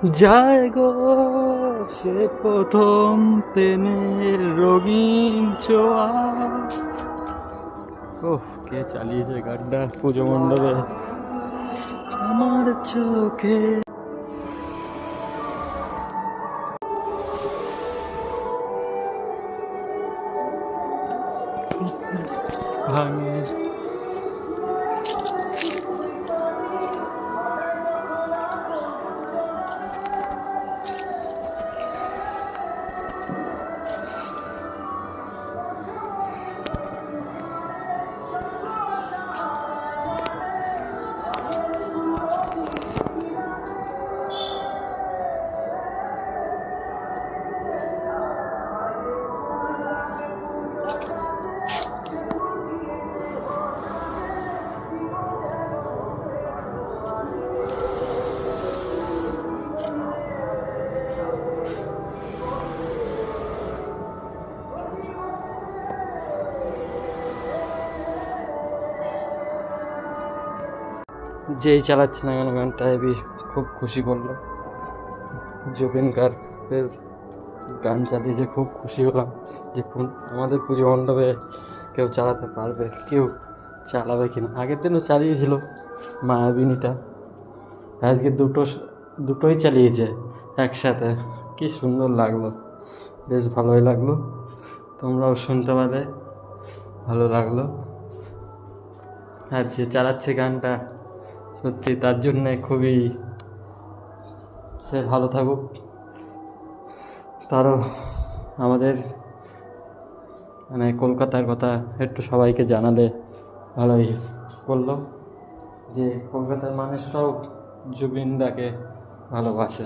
যায় গো সে প্রথম প্রেমের রঙিন ছোঁয়া। ওহ, কে চালিয়েছে গাড়িটা পুজো মণ্ডপে? আমার চোখে ভাঙে। যেই চালাচ্ছে না কেন গানটা হেবি খুব খুশি করলো। জুবিন গার্গের গান চালিয়েছে, খুব খুশি হলাম যে আমাদের পুজো মণ্ডপে কেউ চালাতে পারবে, কেউ চালাবে কিনা। আগের দিনও চালিয়েছিল মায়াবিনীটা, আজকে দুটোই চালিয়েছে একসাথে। কি সুন্দর লাগলো, বেশ ভালোই লাগলো। তোমরাও শুনতে পারলে, ভালো লাগলো। আর যে চালাচ্ছে গানটা সত্যি তার জন্যে খুবই, সে ভালো থাকুক। তারও আমাদের মানে কলকাতার কথা একটু সবাইকে জানালে ভালোই বললো যে কলকাতার মানুষরাও জুবিনদাকে ভালোবাসে।